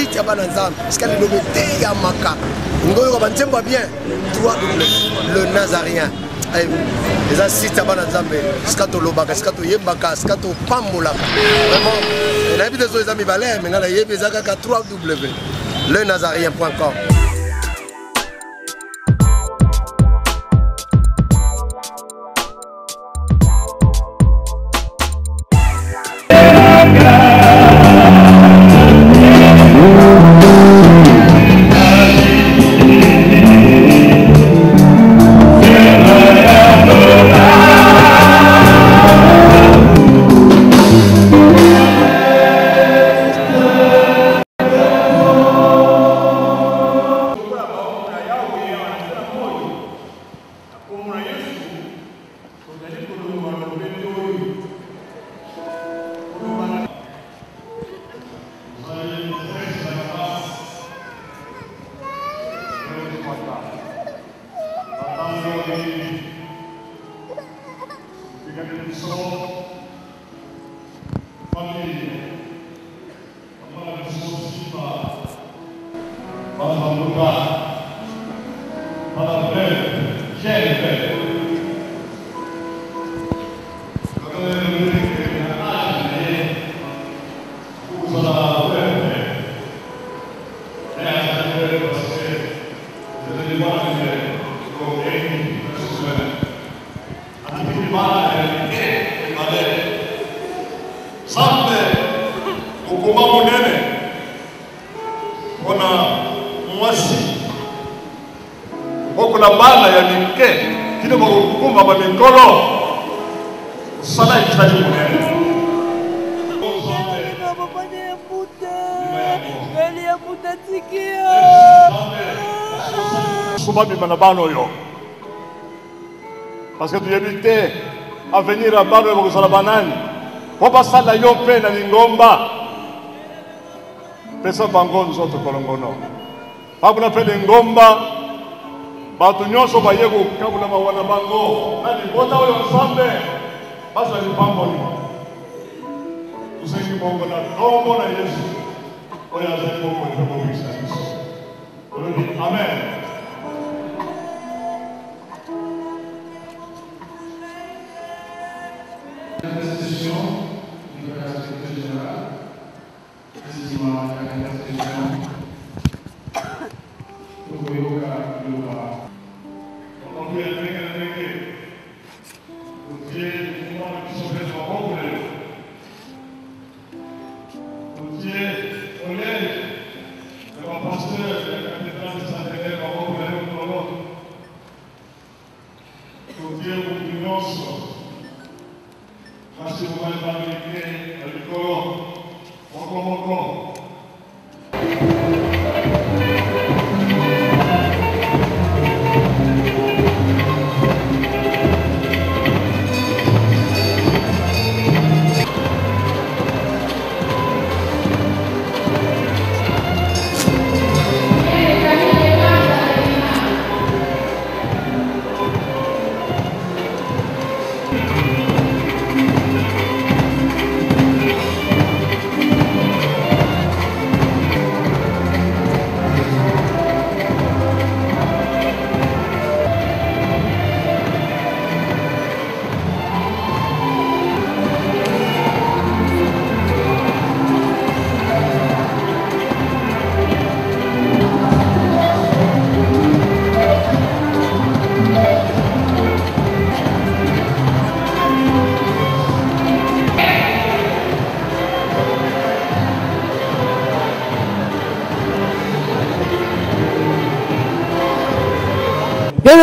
site ya bananzam parce que le nommé ya maka ngoyo ba nzemba bien 3W le Nazarien les assists à bananzambe skato lobaka skato yembaka skato pambola vraiment on a vu des amis balais mais ngala yebezaka 3W le Nazarien.com. Parce que tu évitais à venir à Bano et à banane. Pour passer la yopé na lingomba. Pesa bango nous autres kolongono. Pas pour faire lingomba. Batu nyonso ba yego kabula mawana bango. Na libota oyo ensemble. Basa ni pamboni. Usengi bongo na tombo na Yesu. Oya za bongo ni bongo Yesu. Amen. L'institution du secrétaire général, précisément la institution, pour que vous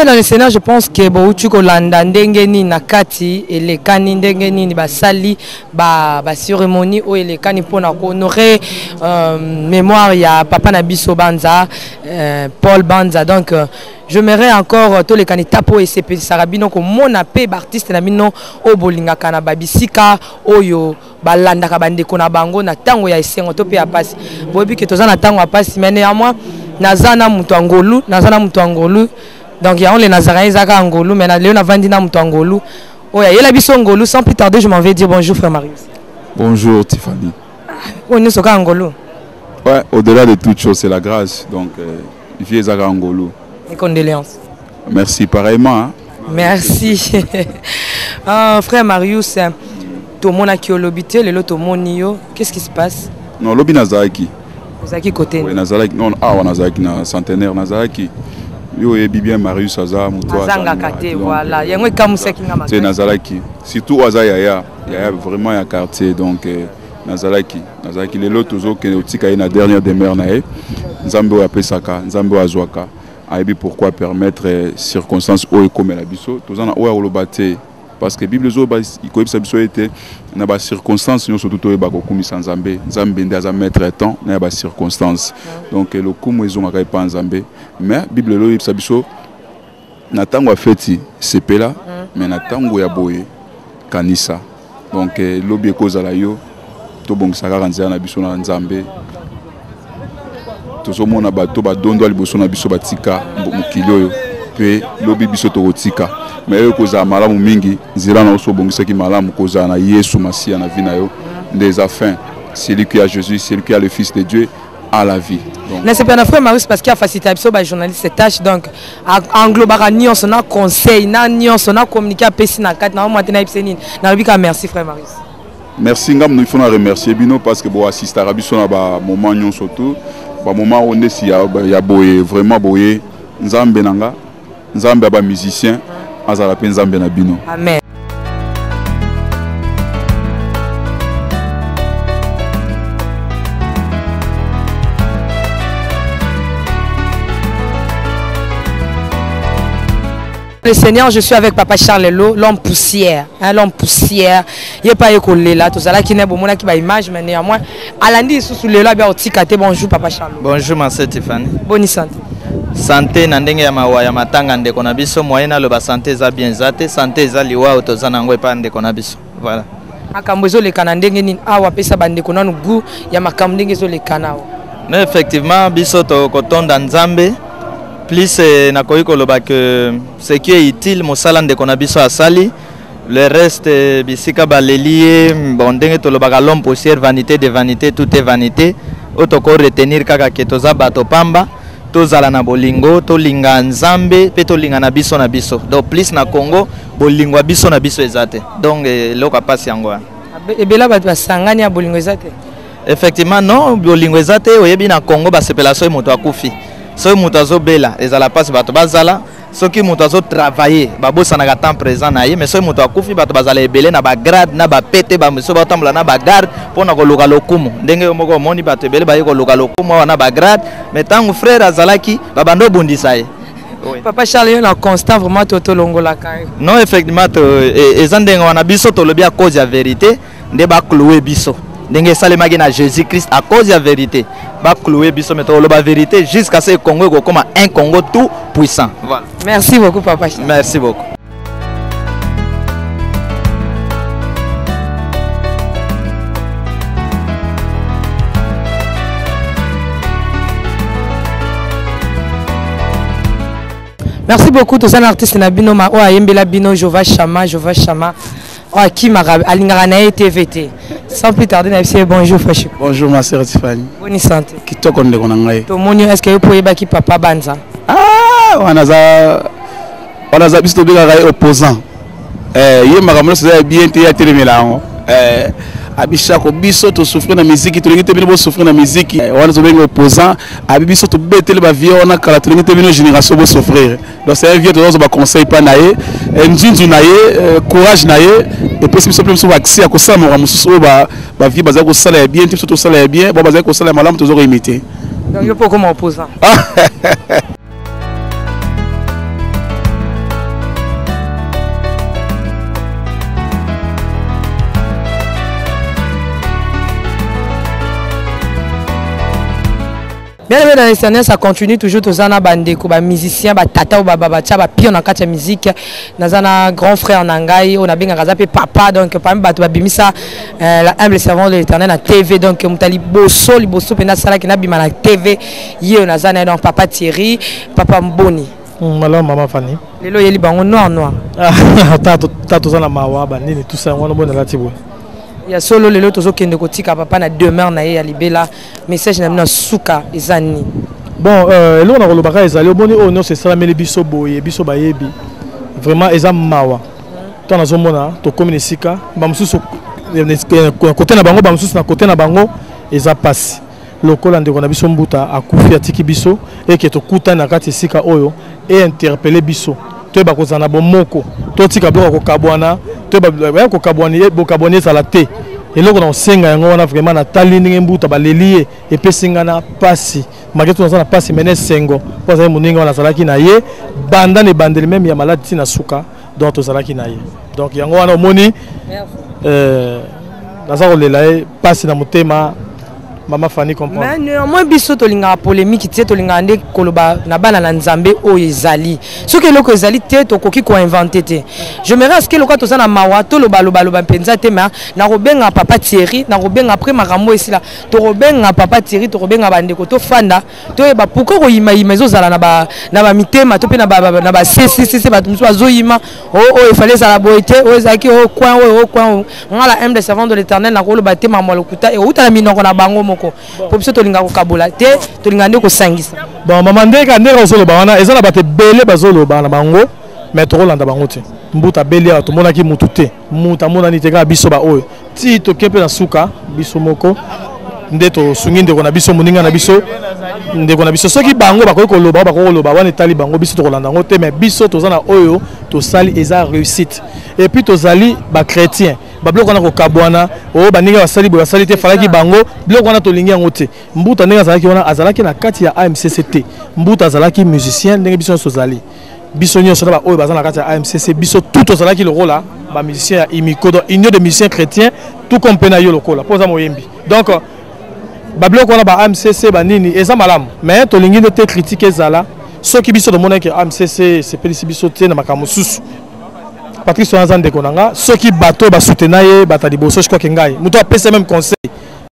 Dans le Sénat, je pense que Boutou Kolanda Ndengeni Nakati et les Kani Ndengeni Basali ba cérémonie où les Kani pour honorer mémoire il y a Papa Nabiso Banza, Paul Banza. Donc j'aimerais encore tous les candidats pour SCP Sarabino comme mon appel artiste Namino au Bolinga Kana Babisika Oyo Balanda Kabande Kona Bango na tango ya esengo to pe ya pasi. Bobi que tozana tango ya pasi mais néanmoins nazana mutu angolu. Donc il y a les Nazariens Zaka Angolou, mais Léon Avandina Moutangolou. Oh, il y a la biso Angolou. Sans plus tarder, je m'en vais dire bonjour frère Marius. Bonjour Tiffany. On est sur Angolou. Ouais, au-delà de toute chose, c'est la grâce. Donc, vieux Zaka Ngolo. Mes condoléances. Merci pareillement. Hein. Merci. Frère Marius, tout le monde a qui obité, le lot monio. Qu'est-ce qui se passe? Non, lobi Nazaraki. Nazaraki côté. Oui, Nazaraki. Non, Nazaraki na centenaire Nazaraki. Yo ebi bien Marius Aza muto Azanga kate voilà. Il y a un kamusa qui ngama. C'est Nazaraki. Surtout Aza Yaya vraiment un quartier donc Nazaraki les lots toujours que otika na dernière demeure nae. Nzambe a pesaka, Nzambe azwaka. Aibi pourquoi permettre circonstances o comme la biso tozana o olobate parce que Bible zo ba ikoyebisa biso ete na ba circonstances nyonso tout oyeba ko kumisa Nzambe Nzambe ndaza mettre temps na ba circonstances donc le kumu ezonga ka pa Nzambe mais Bible lo yebisa biso na tango afeti sepela mais na tango ya boye kanisa donc lobi ekozala yo to bongisa ka nzela na biso na Nzambe tozomona bato badondo liboso na biso batika mokili oyo pe lobi biso tokotika mais yo kozala malamu mingi nzela na oso bongisaki malamu kozala na Yesu Masia na vie na yo des afin celui qui a Jésus celui qui a le Fils de Dieu a la vie. C'est pas un frère Marius parce qu'il a facilité à journaliste cette tâche donc englobara ni on son conseil ni on son communiqué à Pessi na 4 na maintenant Ipsenine na bika merci frère Marius. Merci ngam nous il faut remercier bino parce que bo assister à biso na ba moment nyon surtout ba moment on est si ya boye vraiment boye Nzambe nanga Nzambe ba musicien azala pe Nzambe na bino. Amen. Le Seigneur, je suis avec Papa Charles Lelo, l'homme poussière, hein, l'homme poussière. Il n'est pas écolé là, tout ça là qui n'est pas bon, qui va image, mais néanmoins, à lundi sous le là, bien au ticate. Bonjour Papa Charles. Bonjour ma sœur Tiffany. Bonne santé. Santé nandenge ya mawa ya matanga ndeko na biso moyena lo ba santé za bien zate santé za liwa otozana ngwe pa ndeko na biso. Voilà. Akambezo le kanandenge ni awa pesa bandeko nanu gu ya makambenge zo le kanao. Non effectivement biso to kotonda Nzambe. Plus nakoyi koloba que ce qui est utile mosala ndeko na biso asali le reste bisika balelie bon ndenge tolobaka l'homme poussière vanité de vanité tout est vanité otoko retenir kaka ke toza bato pamba tozala na bolingo tolinga Nzambe pe tolinga na biso donc plus na Congo bolingo biso na biso ezate donc loka pasi yango ebela bato basangani ya bolingo ezate effectivement non bolingo ezate oyebi na Congo basepela so moto akufi so mutazo bela ezala passe bato bazala soki mutazo travailler babosana temps présent na ye mais so muto akufi bato bazala ebele na ba grade na ba pete ba miso batambola na ba garde pona ko loka lokumu ndenge moko moni bato ebele ba ko loka lokumu wana ba grade mais tangu frère azalaki babando bundisa ye. Oui. Papa Charles est constant vraiment toto longola kai. Non effectivement ezandenga wana biso to lobi à cause de la vérité nde ba clouer biso. Ndenge salemaki na Jésus Christ à cause de la vérité. Ba clouer biso mais to la vérité jusqu'à ce que Congo go comme un Congo tout puissant. Voilà. Merci beaucoup Papa Charles. Merci beaucoup. Merci beaucoup tous les artistes na bino ma o ayembela bino Jova Chama o akima alingara na TVT. Sans plus tarder na bonjour Fachi. Bonjour ma sœur Tiffany. Bonne santé. Kitoko ndeko na ngai. To moni est-ce que vous yeba ki papa banza? Ah wanaza biso bika ngai opposant. Ye makambo c'est bien te ya telemela ngo. Abishako biso to souffrir na musique to ngite bino souffrir na musique wana zo bengo opposant abibiso to betele ba vieux wana kala to ngite bino génération bo souffrir donc c'est un vieux to zo ba conseil pa na ye njinzu na ye courage na ye et puis biso plus so accès à ko sala mo mususu ba vieux baza ko sala bien tout to sala bien ba baza ko sala malamu to zo ko imiter donc yo pas comme opposant. Bien aimé dans les années, ça continue toujours tous les bandeko, ba musiciens, ba tata ou ba babacha, ba pion dans quatre musique. Nous avons grand frère en Angaï, on a bien gazapé papa donc parmi bato babimisa la humble servant de l'Éternel na TV donc mutali bosso libosso pena sala qui na bima na TV yé on a zana donc papa Thierry, papa Mboni. Malheur maman Fanny. Lelo yeli bango noir. Tato zana mawa ba nini tout ça on a bon la tibo. Il y a solo les autres qui ne kotika papa na demeure na ya libela message na suka ezani. Bon, là on a le bagage ezali oboni oh non c'est ça mais les biso boye biso bayebi. Vraiment ezam mawa. Tant na zomona to communisika ba mususu côté na bango ba mususu na côté na bango eza passe. Lokola ndeko na biso mbuta akufi atiki biso et que to kuta na kati sika oyo et interpeller biso. To ba kozana bomoko to tika bloko ko kabwana to ba ko kabwani bo kabwani za la te eloko na senga yango wana vraiment na tali ndenge mbuta balelie epesinga na pasi maketo na pasi mene sengo poza muninga wana salaki na ye banda ne bandeli même ya maladi na suka donc to salaki na ye donc yango wana omoni naza kolela ye pasi na motema Maman Fanny comprend. Mais néanmoins biso tolinga polémique tie tolinga nde koloba na bana na nzambe o ezali. Ce que loko ezali te to koki ko inventer te. Je me rends ce que loko to na mawa to loba penza te mais na robenga papa Thierry na robenga après makambo esila to robenga papa Thierry to robenga bandeko to fanda to ba pourquoi ko yima zo zala na ba mitema to pe na ba cc ba tumso azoyima il fallait ça la boité o ezaki o coin ngala aime de servant de l'Éternel na koloba te mamwa lokuta e uta minoko na bango pour biso tolinga ko kabola te tolinga ndeko sangisa bon maman ndeka ndeka zoloba wana ezala bate belé bazoloba na bango mais to rolanda bango te mbuta belé to mona ki mutu te muta mona ni te ka biso ba oyo ti to kepe na suka biso moko ndeto sungi ndeko na biso muninga na biso ndeko na biso soki bango ba ko loba wana tali bango biso to rolanda ngo te mais biso to zana oyo to sali eza réussite et puis to zali ba chrétien babloko na ko kabwana o baninga basali te falaki bango biloko na to lingi yango te mbuta ndenge azalaki wana azalaki na kati ya AMCCT mbuta azalaki musicien ndenge biso sozali biso nyonso na ba oyo bazana na kati ya AMCC biso tout ozalaki le rôle ba musicien ya imiko donc union de musiciens chrétiens tout comme pena yo lokola poza moyembi donc babloko na ba AMCC banini eza malamu mais to lingi te critique ezala soki biso do mona ke AMCC c'est pelisi biso te na makambo susu Patrice Wanzande konanga soki bato ba soutenir ye batali boso je crois que ngai muto apesa même conseil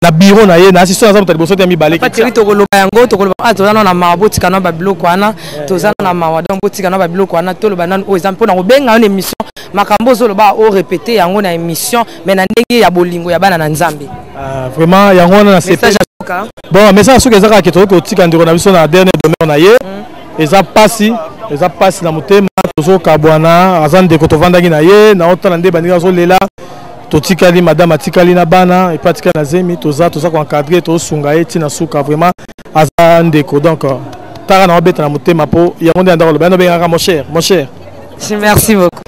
na bureau na ye na assistant na batali boso te mi baleki Patrice to koloba yango to koloba to zana na maboti kana ba biloko wana to zana na mawada boti kana ba biloko wana to loba nan o exemple na obenga une émission makambo zo loba o répéter yango na émission mais na ndenge ya bolingo ya bana na nzambe vraiment yango wana c'est bon message soki ezaka ke to ko tika ndiko na biso na dernier demeure na ye eza pasi na motema tozo kabwana azande ko tovandaki na ye na otala nde bandika zo lela totikali madame atikali na bana et patika na zemi toza ko encadrer to sunga ye tina suka vraiment azande ko donc tara na obeta na motema po yango nde ndako lobana bengaka mon cher merci beaucoup.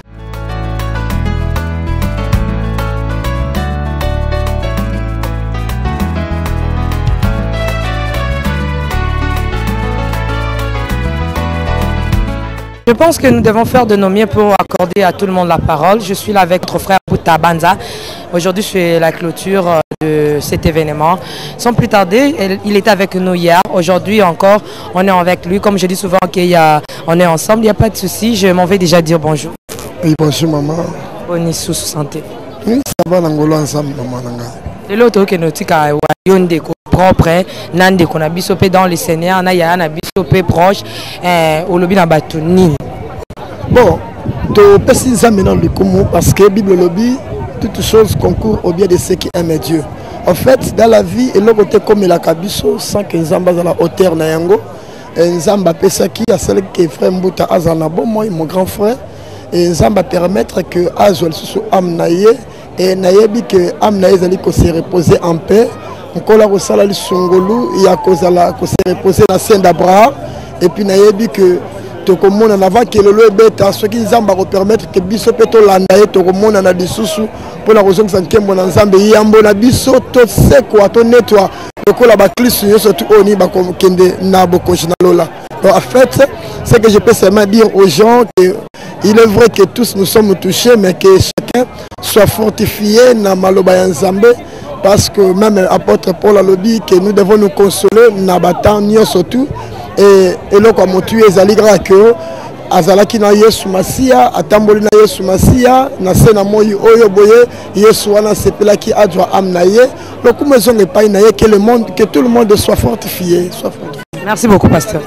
Je pense que nous devons faire de nos mieux pour accorder à tout le monde la parole. Je suis là avec notre frère Bouta Banza. Aujourd'hui, je fais la clôture de cet événement. Sans plus tarder, il était avec nous hier. Aujourd'hui encore, on est avec lui. Comme je dis souvent on est ensemble, il n'y a pas de souci. Je m'en vais déjà dire bonjour. Oui, bonjour maman. Bonne santé. Oui, ça va l'angolo ensemble maman. De l'autre que nous avons yonde propre, nande qu'on a bisopé dans les Seigneurs, na ya na bisopé proche, au lobby na batuni. Bon, to pesi maintenant le comment parce que Bible lobby toutes choses concourent au bien de ceux qui aiment Dieu. En fait, dans la vie, et l'autre côté comme la kabiso sans que nzamba dans la hauteur na yango, nzamba pesa qui a celle que frère Mbuta azana bon moi mon grand frère et nzamba permettre que azol sous amnaye et nayebi que amnaye zali ko se reposer en paix. Encore la resala li songolu il y a cause la ko se reposer na Saint d'Abraham et puis nayebi que to komona na va que le beta ce qui nzamba ko permettre que biso peto landaye to komona na disusu pour la raison que ça nkembo na nzambe yambo na biso to se quoi to nettoie ko la ba clisse surtout oni ba ko kende na boko lola. Donc en fait, ce que je peux seulement dire aux gens que il est vrai que tous nous sommes touchés mais que chacun soit fortifié na maloba ya nzambe. Parce que même apôtre Paul a dit que nous devons nous consoler n'abattant ni surtout et là comme tu es aligra que azalaki na Yesu Masia atamboli na Yesu Masia na sena moyi oyo boye Yesu wana sepelaki adwa amnaye le comme ils ont pas naye que tout le monde soit fortifié. Merci beaucoup pasteur.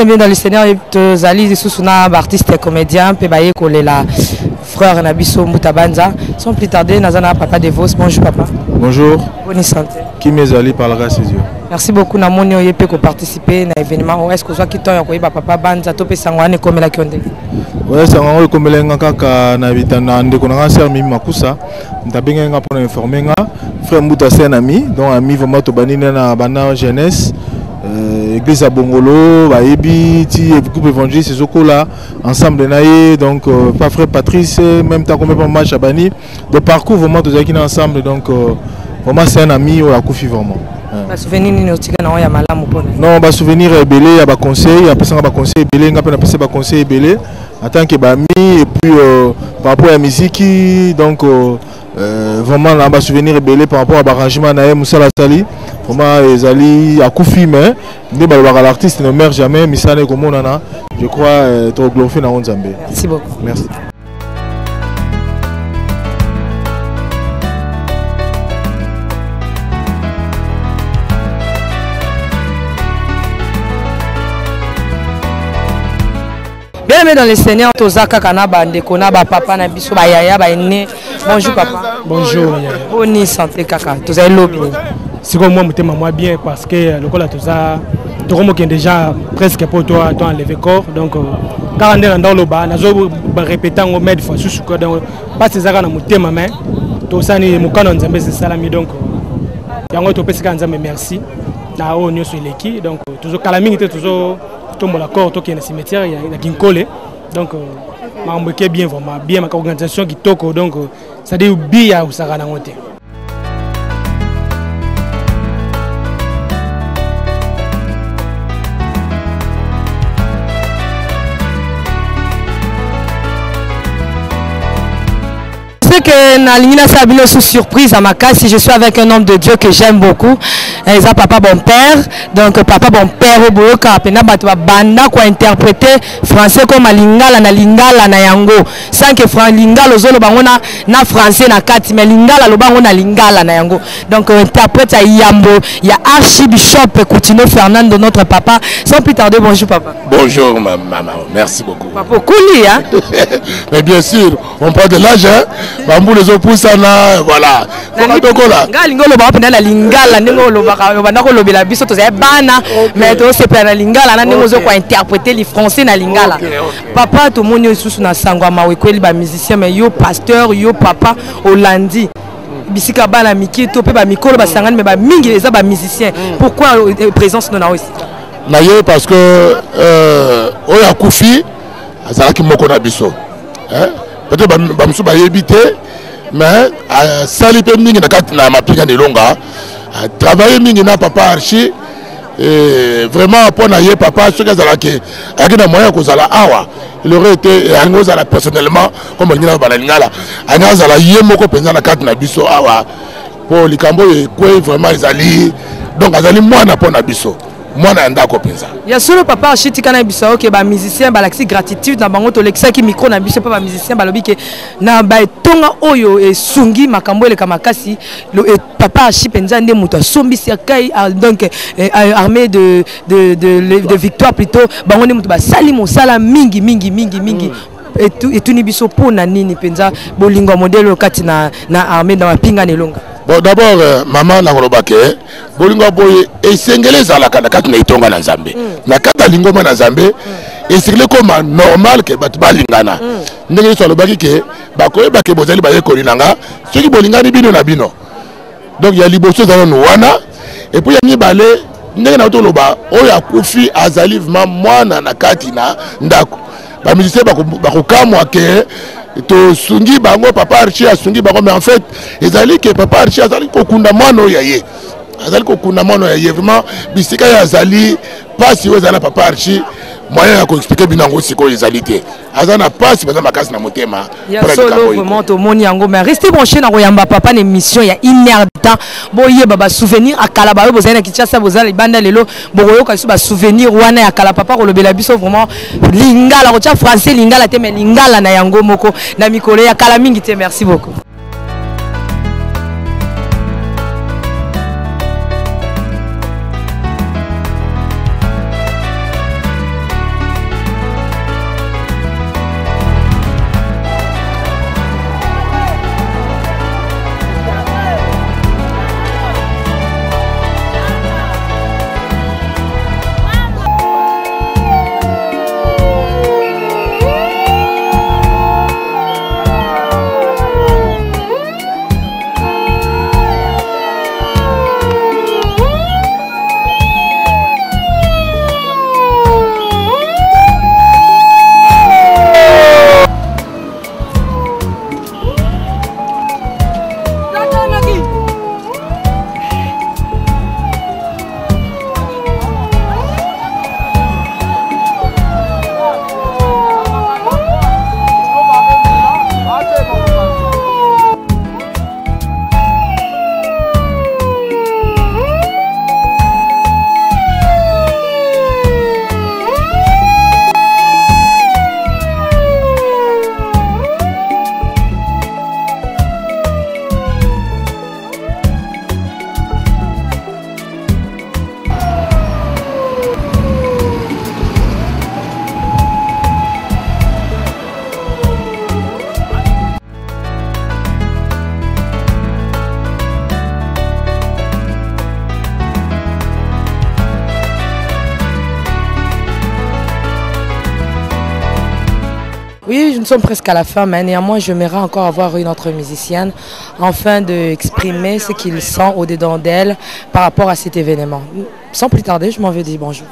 Bien dans le Seigneur, Zali Sousuna, artiste et comédien, Pebaye Kolela, frère Nabiso Moutabanza. Sans plus tarder, Nazana Papa Devos. Bonjour papa. Bonjour. Bonne santé. Qui mes alliés par la grâce de Dieu. Merci beaucoup Namoni Oyepe pour participer à l'événement. Est-ce que vous avez papa Banza Topé Sangwane comme la Kionde? Oui, Sangwane comme la Kaka Navitana Ndekonanga Sermi Makusa. Ntabenga pour informer frère Mouta c'est un ami, donc ami vraiment Tobanine na bana jeunesse. Église à Bongolo, Baebi, groupe évangéliste, Zokola, ensemble naïe, donc pas frère Patrice, même temps qu'on pas match à Bani, de parcours vraiment tous qui ensemble, donc vraiment c'est un ami ou à Koufi vraiment. Souvenir non, bah souvenir belé, il y a des conseils, après ça on a des conseils belé, on a passé des conseils belé, en tant que ami et puis par rapport à la musique, donc vraiment on a des souvenirs belé par rapport à l'arrangement naïe Moussa Sali. Vraiment, les alliés à Koufi, mais l'artiste ne meurt jamais. Mais ça n'est comme on en a. Je crois trop glorifié dans le Zambie. Merci beaucoup. Merci. Bien dans le Seigneur, Tozaka Kanaba, Ndekonaba, Papa Nabiso, Bayaya, Bayne. Bonjour papa. Bonjour. Bonne santé kaka. Vous avez lobby. C'est comme moi, je moi bien parce que le col a tout ça. Tu as déjà presque pour toi enlever corps. Donc, quand on est dans le bas, on a répété au maître fois sous quoi. Donc, pas ces arts dans mon thème, mais tout ça, c'est mon canon de salami. Donc, il y a un autre petit candidat, merci. Na o nyo sur l'équipe. Donc, toujours calaming était toujours tombe la corps, tout qui est dans le cimetière, il y a qui collé. Donc, je bien vraiment bien ma organisation qui toko. Donc, ça dit bien ou ça va dans le thème. Que Nalina Sabino sous surprise à ma case si je suis avec un homme de Dieu que j'aime beaucoup. Ils ont papa bon père. Donc papa bon père au bout banda quoi interpréter français comme lingala na lingala na yango. Sans que lingala ozolo bangona na français na kati mais lingala lo bango na lingala na yango. Donc interprète à Yambo, il y a Archibishop Coutinho Fernando notre papa. Sans plus tarder, bonjour papa. Bonjour maman, merci beaucoup. Papa Kouli hein. Mais bien sûr, on parle de l'âge hein. Bambou les opusana voilà. Lingala ba pena la lingala ndingo lo ba na ko lobela biso to bana mais to se pena lingala na ndingo zo ko interpréter les français na lingala. Papa to moni susu na sangwa mawe kweli ba musicien mais yo pasteur yo papa Hollandi. Bisika bana miki to pe ba mikolo ba sangani mais ba mingi les ba musicien. Pourquoi présence non aussi? Na yo parce que oya Koufi azalaki moko na biso. Hein? Peut-être ba musu ba yebité mais sali pe mingi na kati na mapinga de longa travailler mingi na papa Archi et vraiment pour na ye papa ce que azalaki akina moyen ko zala awa il aurait été ango zala personnellement comme ngina ba lingala anga zala ye moko penza na kati na biso awa pour likambo e ko vraiment ezali donc azali mwana pour na biso mwana ndako penza ya solo papa Archi tikana biso OK ba musicien ba laxi gratitude na bango to lexa ki micro na biso pa ba musicien ba lobi ke na ba tonga oyo e sungi makambo ele kamakasi le papa Archi penza nde muto sombi serkai donc armée de victoire plutôt bango nde muto ba sali mo sala mingi et tout ni biso pona nini penza bolingo modèle kati na armée dans mapinga nelonga. Bon d'abord maman na kolobake bolingo boye esengeleza la kati na itonga na Nzambe na kata lingoma na Nzambe esengele comme normal que bat balingana ndenge so lobaki ke bakoyeba ke bozali baye kolinanga soki bolingani bino na bino donc ya liboso za no wana et puis ya mibale ndenge na to loba oya Koufi azali vraiment mwana na kati na ndako ba musicien bakokamwa ke to sungi bango papa Archi asungi bango mais en fait ezali que papa Archi azali kokunda mwana yaye azali kokunda mwana yaye vraiment bisika ya azali pasi wezala papa Archi moyen ya ko expliquer binango siko ezali te azana pasi baza makasi na motema ya solo vraiment to moni yango mais restez branché na koyamba papa na émission ya 1 heure de temps boye baba souvenir akala ba bozali na Kinshasa bozali banda lelo boyoka su ba souvenir wana ya kala papa ko lobela biso vraiment lingala ko tia français lingala te mais lingala na yango moko na mikolo ya kala mingi te. Merci beaucoup. Oui, nous sommes presque à la fin, mais néanmoins, j'aimerais encore avoir une autre musicienne afin d'exprimer ce qu'ils sentent au-dedans d'elle par rapport à cet événement. Sans plus tarder, je m'en vais dire bonjour.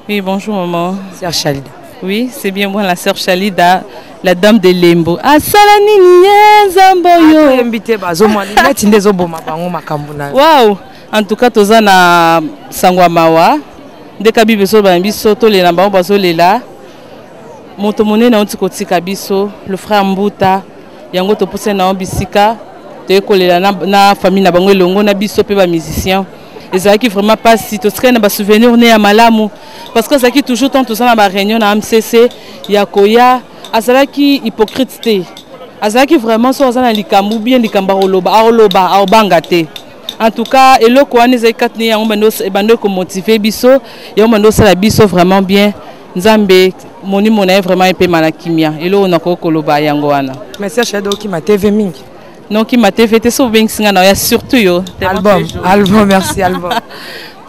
Oui, bonjour maman. Sœur Chalida. Oui, c'est bien moi, la sœur Chalida, la dame de Lembo. Wow! En tout cas, tous na Sangwamawa. Dès que biso bambiso to le namba baso lela. Moto mone na onti kotika biso, le frère Mbuta, yango to pousse na bisika, te kolela na famille na bango longo na biso pe ba musicien. Et ça qui vraiment pas si to serait na ba souvenir né à malamu parce que ça qui toujours tant tout ça na ba réunion na MCC, yakoya, azala qui hypocrite té. Azala qui vraiment so azala likambu bien likamba oloba bangate. En tout cas, et le quoi nous écarte ni on bando ko motiver biso, et on bando ça la biso vraiment bien. Nzambe moni mona vraiment épée malakimia et là on a koloba yango wana. Mais c'est chez qui m'a TV mingi. Non qui m'a TV so bien singa na ya surtout yo. Album merci album.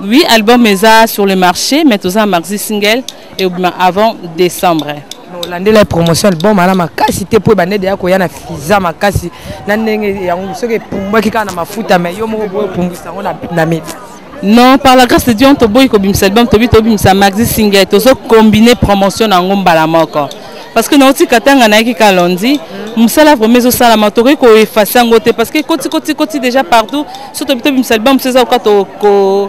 Oui, album est sur le marché mais tous en maxi single et avant décembre. Landé la promotion album ala makasi te po bande ya ko yana fiza makasi na ndenge yango soki pumba kika na mafuta mais yo moko boye pumbisa ngona na midi. Non, par la grâce de Dieu, on te boit comme ça, album, tobim ça maxi single, to so combiner promotion na ngomba la moko. Parce que nous katanga na ki kalondi, musala vraiment so sala matori ko effacer ngote parce que koti déjà partout, surtout tobim ça album c'est ça ko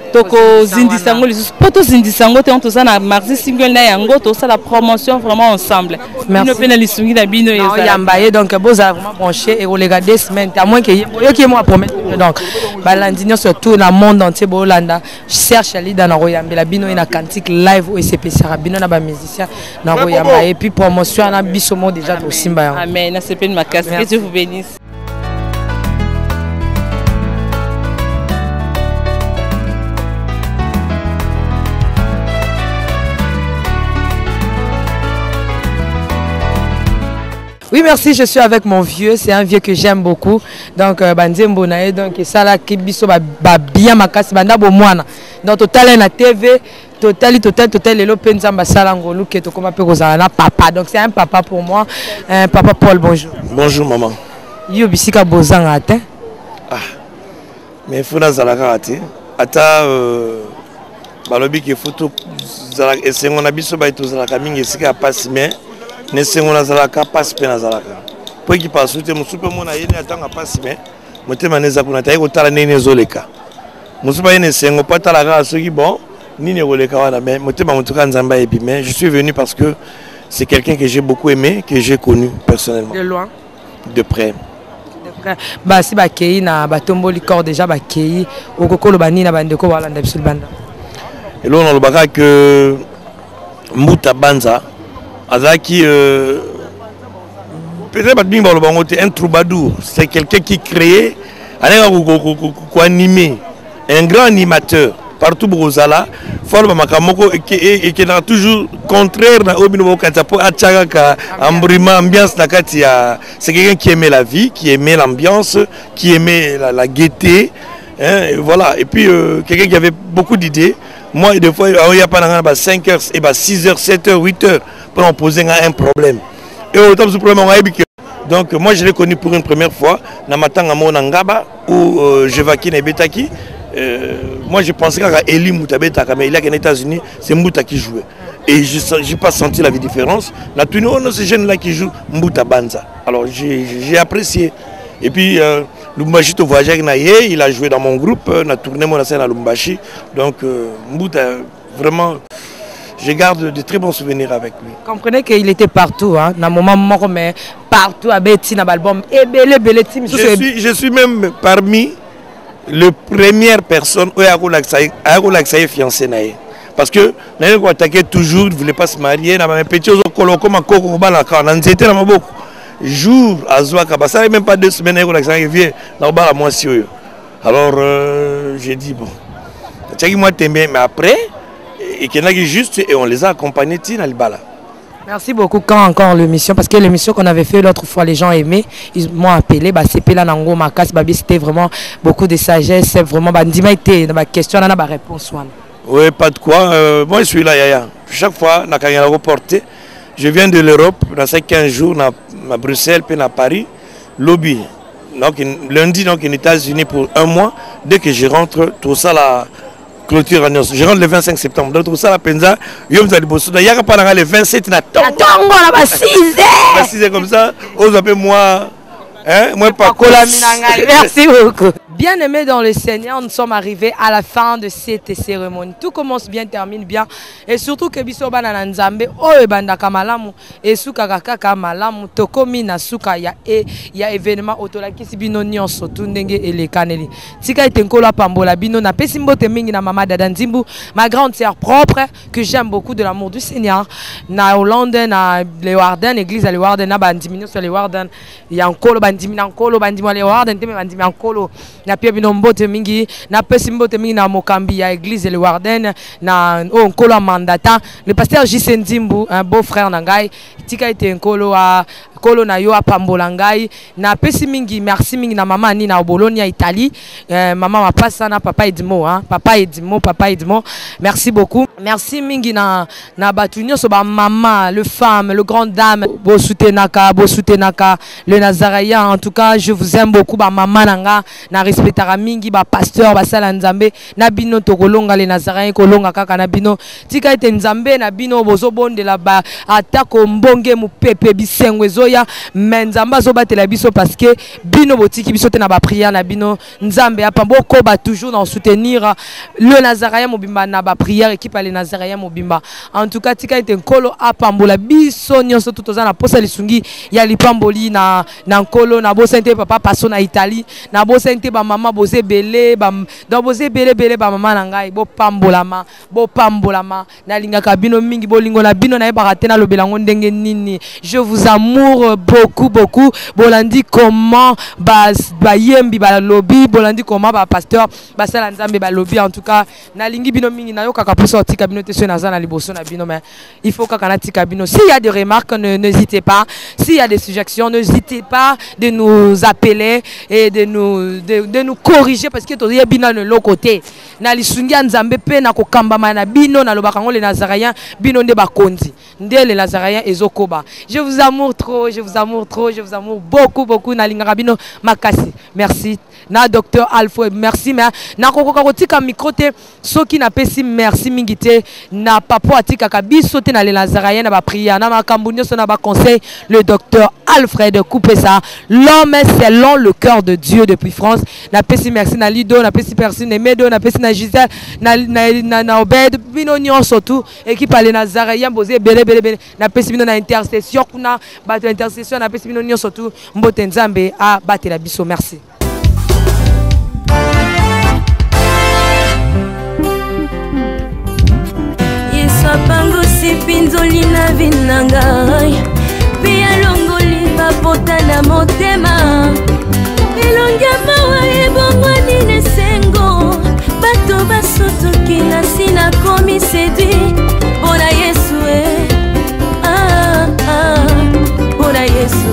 toko zindi sango les poto zindi sango te on to ça na maxi single na yango to ça la promotion vraiment ensemble. Merci. Nous pena li sungi na bino et ça. Yambaye donc boza vraiment branché et regarder des semaines à moins que yo qui moi promettre donc balandinio surtout dans le monde entier bolanda cherche ali dans royambe la bino ina cantique live au SCP Sarabino na ba musicien na royamba et puis promotion na bisomo déjà au Simba. Amen, na c'est ma casse que Dieu vous bénisse. Oui, merci, je suis avec mon vieux, c'est un vieux que j'aime beaucoup. Donc, Banzembo Nae, donc, ça là, qui biso bien makasi, banda bo moana. Donc, total na TV, total, le lopenzamba salangolo, qui est comme un peu papa. Donc, c'est un papa pour moi. Papa Paul, bonjour. Bonjour, maman. Yo bisika bozanga atteint. Ah, mais il faut dans la karate. Ata, balobi qui photo, et c'est mon habit sur baïto la camingue, c'est qu'à passer, mais. Ne sengo na zalaka passe pe na zalaka po ki passe te musupe mona yene atanga passe me motema neza kuna tayi ko tala nene zoleka musupa yene sengo pa tala ga soki bon nini roleka wana mais motema mutuka nzamba ebi mais je suis venu parce que c'est quelqu'un que j'ai beaucoup aimé, que j'ai connu personnellement. De loin, de près. Bah si ba kei na batomboli corps déjà ba kei okokolo bani na bandeko wala ndabsul banda. Et là on le baka que Mbuta Banza Azaki, peut-être un troubadour, c'est quelqu'un qui crée, animé, un grand animateur partout au Zala, et qui est toujours contraire à ambiance. C'est quelqu'un qui aimait la vie, qui aimait l'ambiance, qui aimait la gaieté. Hein, et voilà, et puis quelqu'un qui avait beaucoup d'idées. Moi, des fois, il n'y a pas 5 h, et 6 h, 7 h, 8 h pour en poser un problème. Et autant de ce problème, donc, moi, je l'ai connu pour une première fois, Namatanga Monangaba, où je vaquine et Betaki. Moi, je pensais qu'à Eli Moutabetaka, mais il y a qu'aux États-Unis, c'est Mouta qui jouait. Et je n'ai pas senti la différence. La tenue, ces jeunes-là qui jouent Mouta Banza. Alors, j'ai apprécié. Et puis, Lumbashi to voyage avec Naye, il a joué dans mon groupe, on a tourné mon scène à Lumbashi. Donc, Mbouta, vraiment, je garde de très bons souvenirs avec lui. Comprenez qu'il était partout, hein, dans mon moment, mais partout à Betty, dans l'album. Je suis même parmi les premières personnes où il a fiancé Naye. Parce que Naye attaquait toujours, il ne voulait pas se marier, il a petit jour à Zouaka, ça n'est même pas 2 semaines qu'il vient dans le mois. Alors j'ai dit bon, mais après, et on les a accompagnés à Bala. Merci beaucoup. Quand encore l'émission, parce que l'émission qu'on avait fait l'autre fois, les gens aimaient, ils m'ont appelé, c'est là Nango Makas, c'était vraiment beaucoup de sagesse, c'est vraiment ma question, ma réponse. Oui, pas de quoi. Moi je suis là, Yaya. Chaque fois, je suis reporté. Je viens de l'Europe, dans ces 15 jours, à Bruxelles, puis à Paris, lobby. Donc, lundi, donc, aux États-Unis pour 1 mois. Dès que je rentre, tout ça, la clôture en Je rentre le 25 septembre. Donc, tout ça, la penza, il y a pas le 27, il y a pas 6 heures comme ça. Vous appelez moi. Hein? Moi, pas Merci beaucoup. Bien aimés dans le Seigneur, nous sommes arrivés à la fin de cette cérémonie. Tout commence bien, termine bien. Et surtout que biso bana na nzambe oyo bandaka malamu et suka kaka malamu tokomi na suka ya événement otolakisi bino nyonso tu ndenge elekaneli. Tika itenkolo pambola bino na pesi mbote mingi na mama Dada Nzimbu, ma grande sœur propre que j'aime beaucoup de l'amour du Seigneur. Na Hollande na Leeuwarden, église à Leeuwarden na bandimino sur Leeuwarden. Ya nkolo bandimina nkolo bandimo Leeuwarden teme bandimina nkolo. Na pia bino mbote mingi na pesi mbote mingi na mokambi ya église Leeuwarden na nkolo mandata le pasteur J.C. Nzimbu, un beau frère nangai tika ite nkolo a kolo na yo apambola ngai na pesi mingi merci mingi na mama ni na Bologna Italie mama mapasa na papa Edmo papa Edmo merci beaucoup merci mingi na batu nyonso ba mama le femme le grand dame bo soutenaka le Nazaréen. En tout cas je vous aime beaucoup ba mama nanga na respectara mingi ba pasteur ba sala nzambe na bino to kolonga le Nazaréen kolonga kaka na bino tika ete nzambe na bino bozo bondela ba atako mbonge mu pepe bisengwe ya menzamba zo batela biso parce que bino botiki biso te na ba prière na bino nzambe apamboko ba toujours dans soutenir le Nazaréen mobimba na ba prière équipe à le Nazaréen mobimba. En tout cas tika ite nkolo apambola biso nyonso tutoza na posa lisungi ya lipamboli na nkolo na bosente papa paso na Italie na bosente ba mama boze belé ba dans boze belé ba mama na ngai bo pambolama na lingaka bino mingi bolingo na bino na ebaka te na lobelango ndenge nini. Je vous amour beaucoup bolandi comment ba yembi ba lobby bolandi comment ba pasteur ba sala nzambe ba lobby. En tout cas na lingi bino mingi na yo kaka poso tika bino te so na za na liboso na bino mais il faut kaka na tika bino. S'il y a des remarques n'hésitez pas, s'il y a des suggestions n'hésitez pas de nous appeler et de nous corriger parce que to ya bino de l'autre côté na lisungi nzambe pe na kokamba na bino na lobaka ngo le Nazaréen bino nde bakonzi nde le Nazaréen ezokoba. Je vous amour trop, je vous amour beaucoup na lingaka bino makasi. Merci na docteur Alfred, merci mais na kokoka kotika micro te soki na pesi merci mingite na papo atika kabiso te na le Nazaréen na ba prière na makambu nyonso na ba conseil le docteur Alfred couper ça l'homme selon le cœur de Dieu depuis France. Na pesi merci na Lido, na pesi merci na Medo, na pesi na Gisèle na Obed bino nyonso tout équipe à le Nazaréen bosé belé na pesi bino na intercession kuna ba intercession na pesi bino nyonso tout mbote nzambe a batela biso. Merci. Yesapango sipinzoli na vinangai pia longoli papota na motema elongia mawa ebongwani nesengo bato basotoki na sina komi séduit bona Yesu bona Yesu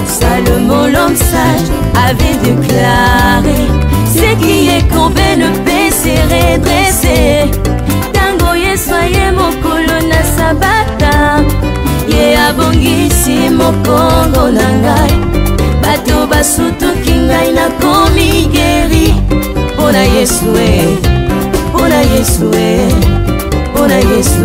Salomon l'homme sage avait déclaré ce qui est courbé ne peut se redresser. Tango Yesoye mokolo na sabata ye abongisi mokongo na ngai bato basutuki ngai na komi geri bona Yesu bona Yesu bona Yesu